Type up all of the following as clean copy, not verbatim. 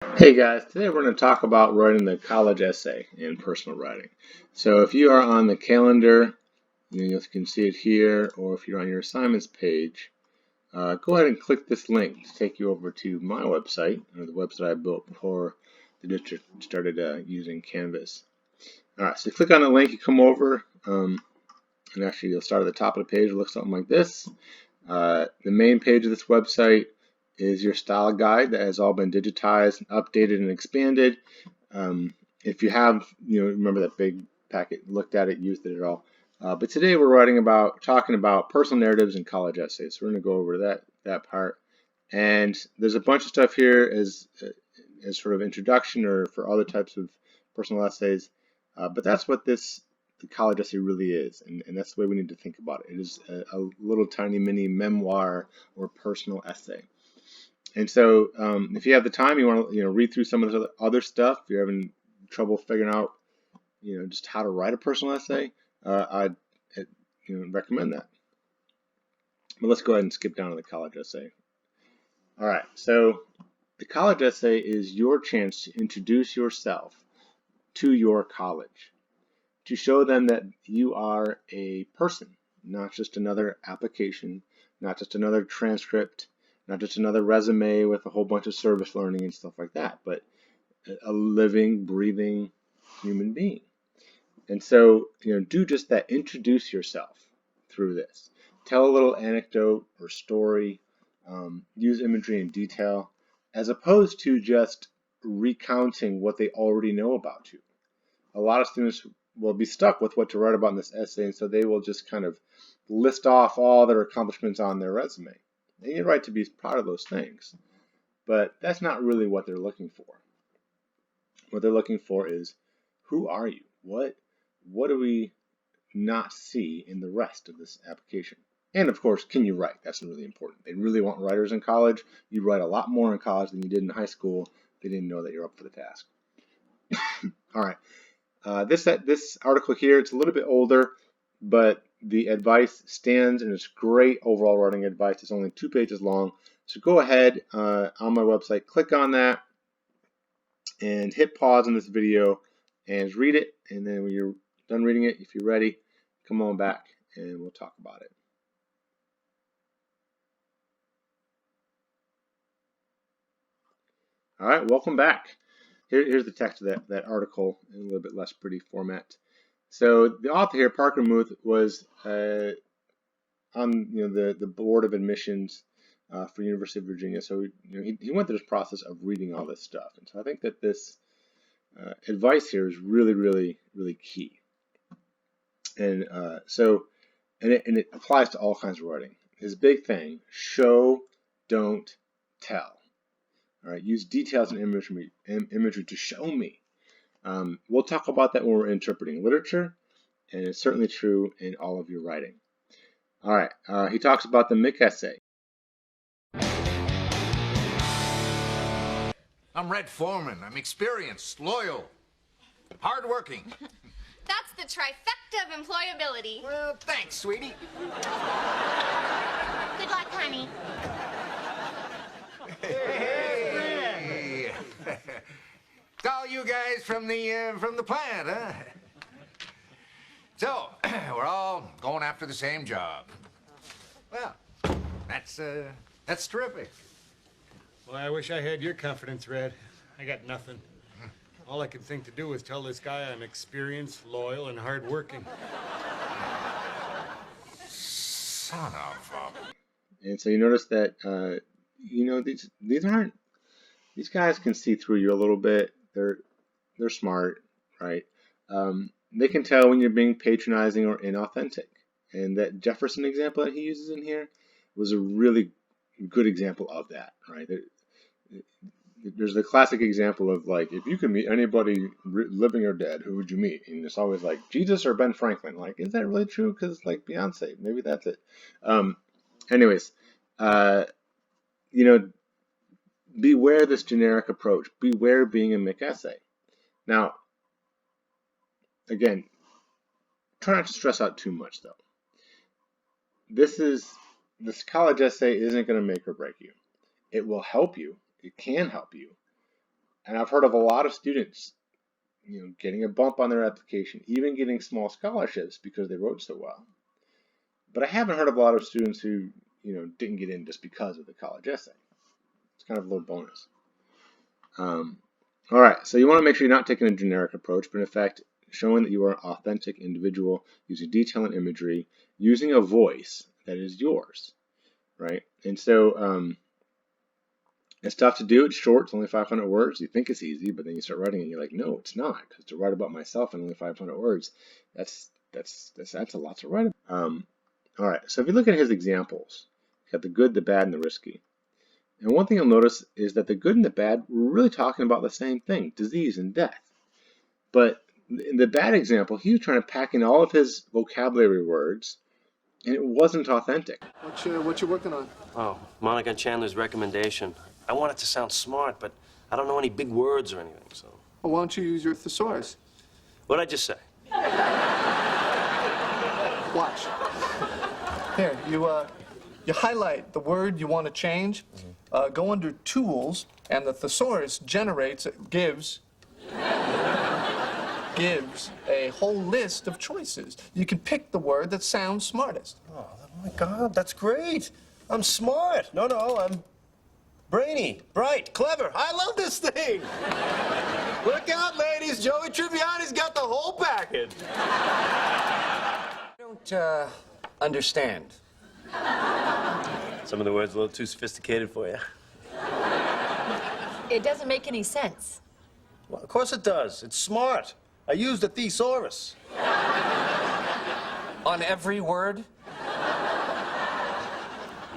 Hey guys, today we're going to talk about writing the college essay in personal writing. So if you are on the calendar, you can see it here, or if you're on your assignments page, go ahead and click this link to take you over to my website, or the website I built before the district started using Canvas. Alright, so you click on the link, you come over, and actually you'll start at the top of the page. It looks something like this. The main page of this website is your style guide that has all been digitized, updated, and expanded. If you have, remember that big packet, looked at it, used it all. But today we're talking about personal narratives and college essays. So we're going to go over that part. And there's a bunch of stuff here as sort of introduction or for other types of personal essays. But that's what the college essay really is, and that's the way we need to think about it. It is a little tiny mini memoir or personal essay. And so, if you have the time, you want to read through some of the other stuff. If you're having trouble figuring out just how to write a personal essay, I'd recommend that. But let's go ahead and skip down to the college essay. All right, so the college essay is your chance to introduce yourself to your college, to show them that you are a person, not just another application, not just another transcript, not just another resume with a whole bunch of service learning and stuff like that, but a living, breathing human being. And so, do just that. Introduce yourself through this. Tell a little anecdote or story. Use imagery and detail, as opposed to just recounting what they already know about you. A lot of students will be stuck with what to write about in this essay, and so they will just kind of list off all their accomplishments on their resume. And you're right to be proud of those things, but that's not really what they're looking for. What they're looking for is, who are you? What do we not see in the rest of this application? And of course, can you write? That's really important. They really want writers in college. You write a lot more in college than you did in high school. They didn't know that you're up for the task. All right. This article here, it's a little bit older, but the advice stands and it's great overall writing advice. It's only 2 pages long. So go ahead on my website, click on that, and hit pause on this video and read it. And then when you're done reading it, if you're ready, come on back and we'll talk about it. All right, welcome back. Here's the text of that article in a little bit less pretty format. So the author here, Parker Muth, was on the board of admissions for University of Virginia. So he went through this process of reading all this stuff, and so I think that this advice here is really, really, really key. And it applies to all kinds of writing. His big thing: show, don't tell. All right, use details and imagery to show me. We'll talk about that when we're interpreting literature, and it's certainly true in all of your writing. All right, he talks about the Mick essay. I'm Red Foreman. I'm experienced, loyal, hardworking. That's the trifecta of employability. Well, thanks, sweetie. Good luck, honey. Hey. It's all you guys from the plant, huh? So, we're all going after the same job. Well, that's terrific. Well, I wish I had your confidence, Red. I got nothing. All I can think to do is tell this guy I'm experienced, loyal, and hardworking. Son of a... And so you notice that these guys can see through you a little bit. They're smart, right? They can tell when you're being patronizing or inauthentic. And that Jefferson example that he uses in here was a really good example of that, right? There's the classic example of, like, if you could meet anybody living or dead, who would you meet? And it's always like Jesus or Ben Franklin. Like, is that really true? Because, like, Beyonce, maybe that's it. Anyways, beware this generic approach. Beware being a Mick essay. Now, again, try not to stress out too much, though. This college essay isn't going to make or break you. It will help you. It can help you. And I've heard of a lot of students, getting a bump on their application, even getting small scholarships because they wrote so well. But I haven't heard of a lot of students who, didn't get in just because of the college essay. It's kind of a little bonus. All right, so you want to make sure you're not taking a generic approach, but in fact, showing that you are an authentic individual, using detail and imagery, using a voice that is yours, right? And so it's tough to do. It's short. It's only 500 words. You think it's easy, but then you start writing it, and you're like, no, it's not, because to write about myself in only 500 words, that's a lot to write about. All right, so if you look at his examples, you got the good, the bad, and the risky. And one thing you'll notice is that the good and the bad, we're really talking about the same thing, disease and death. But in the bad example, he was trying to pack in all of his vocabulary words, and it wasn't authentic. What you working on? Oh, Monica and Chandler's recommendation. I want it to sound smart, but I don't know any big words or anything, so. Well, why don't you use your thesaurus? What'd I just say? Watch. Here, you highlight the word you want to change, go under Tools, and the thesaurus gives a whole list of choices. You can pick the word that sounds smartest. Oh, my God, that's great. I'm smart. No, I'm brainy, bright, clever. I love this thing. Look out, ladies. Joey Tribbiani's got the whole package. I don't understand. Some of the words a little too sophisticated for you. It doesn't make any sense. Well, of course it does. It's smart. I used a thesaurus. On every word?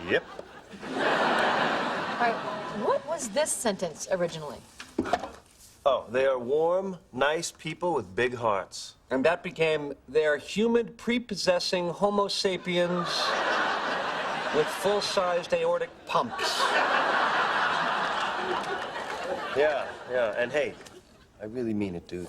Yep. All right, what was this sentence originally? Oh, they are warm, nice people with big hearts. And that became, they're humid, prepossessing Homo sapiens with full-sized aortic pumps. Yeah, and hey, I really mean it, dude.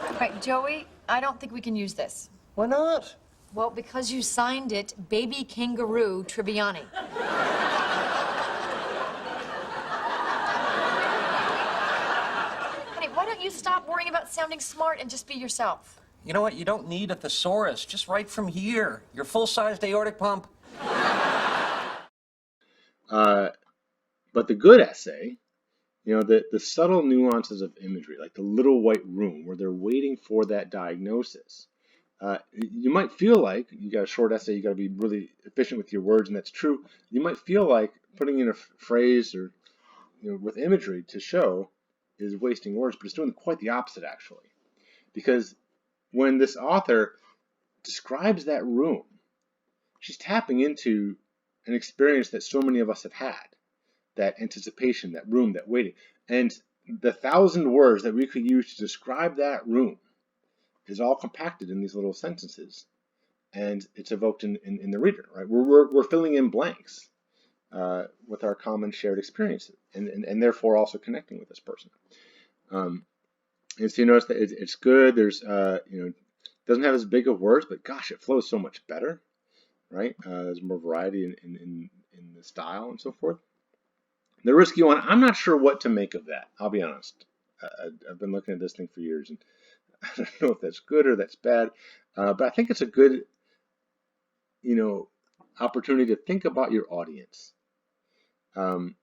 All right, Joey, I don't think we can use this. Why not? Well, because you signed it Baby Kangaroo Tribbiani. Honey, why don't you stop worrying about sounding smart and just be yourself? You know what? You don't need a thesaurus. Just write from here. Your full-sized aortic pump. But the good essay, the subtle nuances of imagery, like the little white room where they're waiting for that diagnosis. You might feel like you got a short essay, you got to be really efficient with your words, and that's true. You might feel like putting in a phrase or with imagery to show is wasting words, but it's doing quite the opposite actually, because when this author describes that room, she's tapping into an experience that so many of us have had. That anticipation, that room, that waiting. And the 1,000 words that we could use to describe that room is all compacted in these little sentences. And it's evoked in the reader, right? We're filling in blanks with our common shared experiences and therefore also connecting with this person. And so you notice that it's good. There's, doesn't have as big of words, but gosh, it flows so much better, right? There's more variety in the style and so forth. The risky one, I'm not sure what to make of that. I'll be honest. I've been looking at this thing for years, and I don't know if that's good or that's bad. But I think it's a good, opportunity to think about your audience. And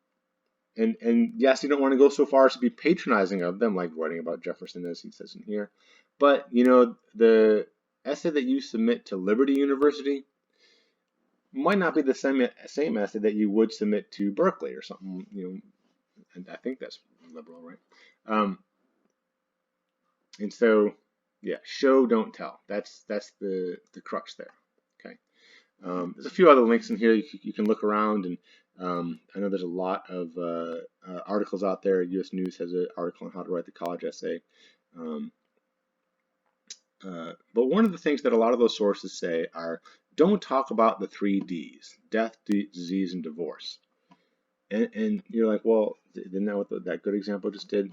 yes, you don't want to go so far as to be patronizing of them, like writing about Jefferson, as he says in here. But the essay that you submit to Liberty University might not be the same essay that you would submit to Berkeley or something, and I think that's liberal, right? And so, yeah, show, don't tell. That's the crux there, okay? There's a few other links in here you can look around, and I know there's a lot of articles out there. US News has an article on how to write the college essay. But one of the things that a lot of those sources say are, don't talk about the 3 Ds, death, disease, and divorce. And you're like, well, isn't that what that good example just did?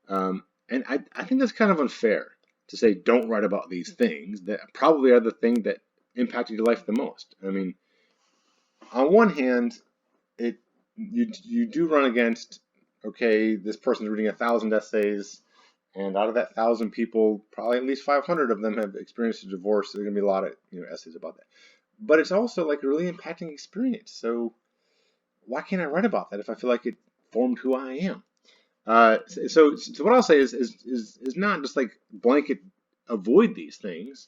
And I think that's kind of unfair to say, don't write about these things that probably are the thing that impacted your life the most. I mean, on one hand, you do run against okay, this person's reading 1,000 essays, and out of that 1,000 people, probably at least 500 of them have experienced a divorce. There's gonna be a lot of essays about that. But it's also like a really impacting experience. So why can't I write about that if I feel like it formed who I am? So what I'll say is not just like blanket avoid these things,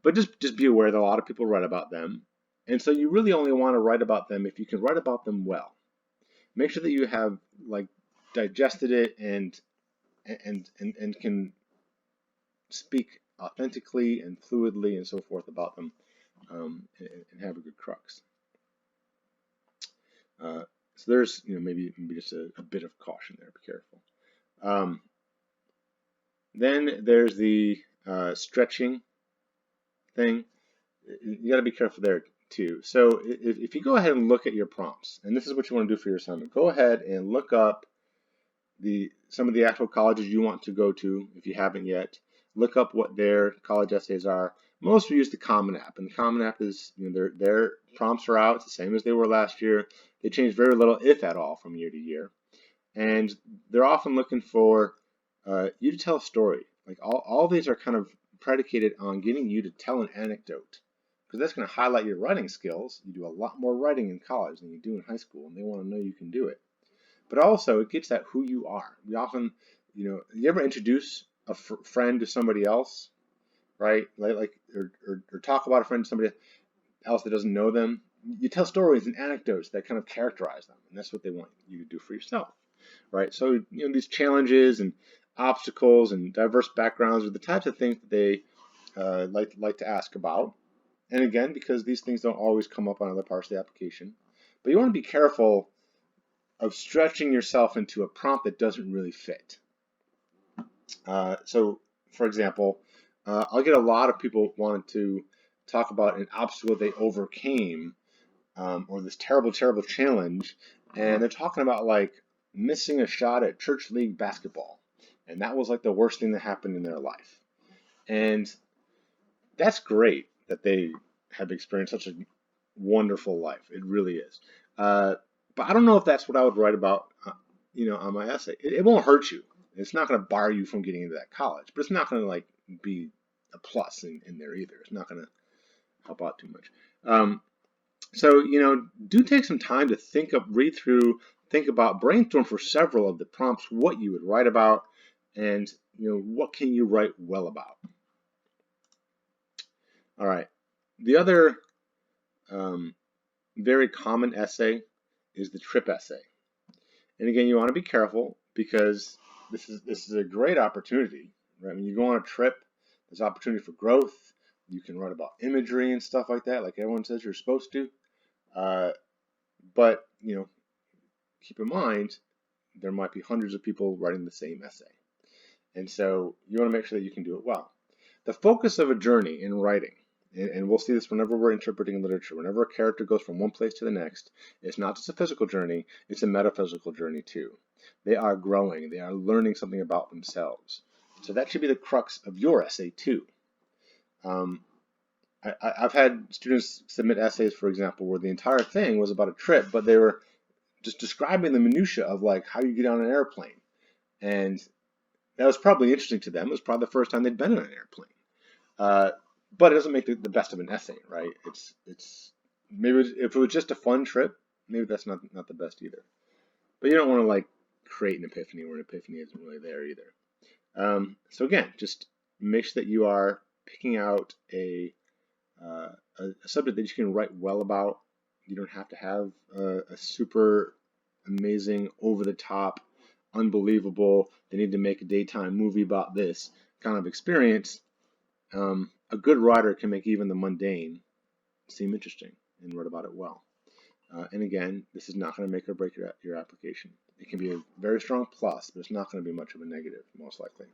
but just be aware that a lot of people write about them, and so you really only want to write about them if you can write about them well. Make sure that you have like digested it and can speak authentically and fluidly and so forth about them, and have a good crux. So there's maybe just a bit of caution there. Be careful. Then there's the stretching thing. You got to be careful there too. So if you go ahead and look at your prompts, and this is what you want to do for your assignment, go ahead and look up some of the actual colleges you want to go to if you haven't yet. Look up what their college essays are. Most will use the Common App, and the Common App is their prompts are out. It's the same as they were last year. They change very little, if at all, from year to year, and they're often looking for you to tell a story. Like all these are kind of predicated on getting you to tell an anecdote, because that's going to highlight your writing skills. You do a lot more writing in college than you do in high school, and they want to know you can do it. But also, it gets at who you are. We often, you ever introduce a friend to somebody else, right? Or talk about a friend to somebody else that doesn't know them. You tell stories and anecdotes that kind of characterize them, and that's what they want you to do for yourself, right? So, these challenges and obstacles and diverse backgrounds are the types of things that they like to ask about. And again, because these things don't always come up on other parts of the application, but you want to be careful of stretching yourself into a prompt that doesn't really fit. So, for example, I'll get a lot of people wanting to talk about an obstacle they overcame, or this terrible, terrible challenge, and they're talking about like missing a shot at church league basketball, and that was like the worst thing that happened in their life. And that's great that they have experienced such a wonderful life. It really is. But I don't know if that's what I would write about, on my essay. It won't hurt you. It's not going to bar you from getting into that college, but it's not going to like be a plus in there either. It's not going to help out too much. So do take some time to read through, think about, brainstorm for several of the prompts what you would write about, and what can you write well about. All right. The other very common essay is the trip essay. And again, you want to be careful because this is a great opportunity, right? When you go on a trip, there's opportunity for growth. You can write about imagery and stuff like that, like everyone says you're supposed to. But keep in mind, there might be hundreds of people writing the same essay. And so you want to make sure that you can do it well. The focus of a journey in writing, and we'll see this whenever we're interpreting literature, whenever a character goes from one place to the next, it's not just a physical journey, it's a metaphysical journey too. They are growing, they are learning something about themselves. So that should be the crux of your essay too. I've had students submit essays, for example, where the entire thing was about a trip, but they were just describing the minutia of like how you get on an airplane. And that was probably interesting to them. It was probably the first time they'd been on an airplane. But it doesn't make the best of an essay, right? It's maybe if it was just a fun trip, maybe that's not the best either. But you don't want to like create an epiphany where an epiphany isn't really there either. So again, just make sure that you are picking out a subject that you can write well about. You don't have to have a super amazing, over the top, unbelievable, they need to make a daytime movie about this kind of experience. A good writer can make even the mundane seem interesting and write about it well. And again, this is not going to make or break your application. It can be a very strong plus, but it's not going to be much of a negative, most likely.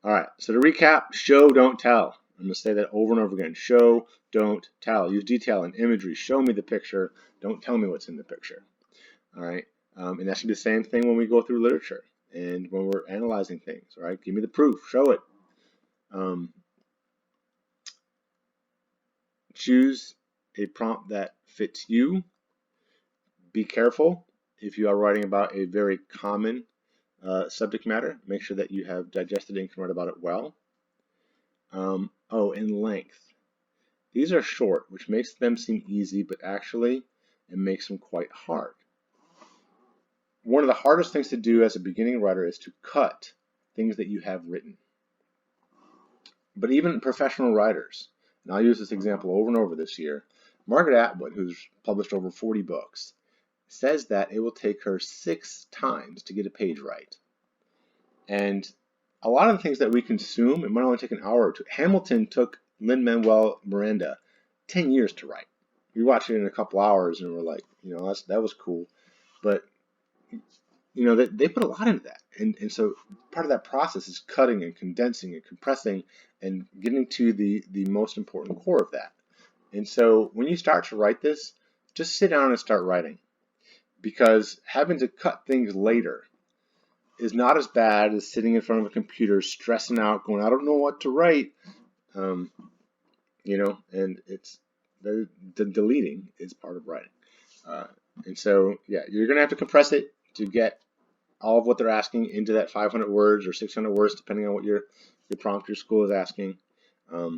All right, so to recap, show, don't tell. I'm going to say that over and over again. Show, don't tell. Use detail and imagery. Show me the picture. Don't tell me what's in the picture. All right, and that should be the same thing when we go through literature and when we're analyzing things. All right, give me the proof. Show it. Choose a prompt that fits you. Be careful if you are writing about a very common subject matter, make sure that you have digested it and can write about it well. Oh, and length. These are short, which makes them seem easy, but actually it makes them quite hard. One of the hardest things to do as a beginning writer is to cut things that you have written. But even professional writers, and I'll use this example over and over this year, Margaret Atwood, who's published over 40 books, says that it will take her 6 times to get a page right. And a lot of the things that we consume, it might only take an hour or two. Hamilton took Lin-Manuel Miranda 10 years to write. We watched it in a couple hours and we're like, that was cool. But, they put a lot into that. And so part of that process is cutting and condensing and compressing and getting to the most important core of that. And so when you start to write this, just sit down and start writing. Because having to cut things later is not as bad as sitting in front of a computer, stressing out, going, I don't know what to write. And it's the deleting is part of writing. And so, yeah, you're going to have to compress it to get all of what they're asking into that 500 words or 600 words, depending on what your prompt your school is asking. But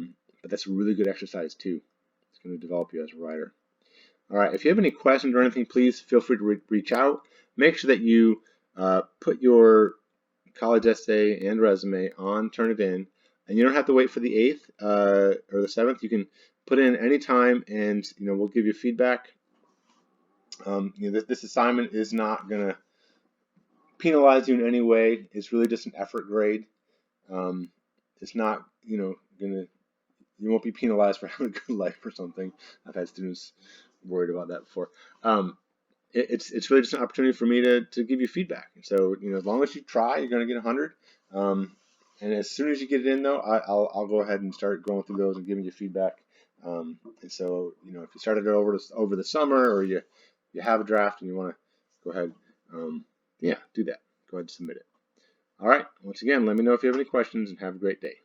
that's a really good exercise, too. It's going to develop you as a writer. All right, if you have any questions or anything, please feel free to reach out. Make sure that you put your college essay and resume on Turnitin, and you don't have to wait for the 8th or the 7th. You can put in any time, and we'll give you feedback. This assignment is not going to penalize you in any way. It's really just an effort grade. It's not, you won't be penalized for having a good life or something. I've had students worried about that before. It's really just an opportunity for me to give you feedback. And so, as long as you try, you're going to get 100. And as soon as you get it in, though, I'll go ahead and start going through those and giving you feedback. And so, if you started it over the summer, or you have a draft and you want to go ahead, do that. Go ahead and submit it. All right. Once again, let me know if you have any questions, and have a great day.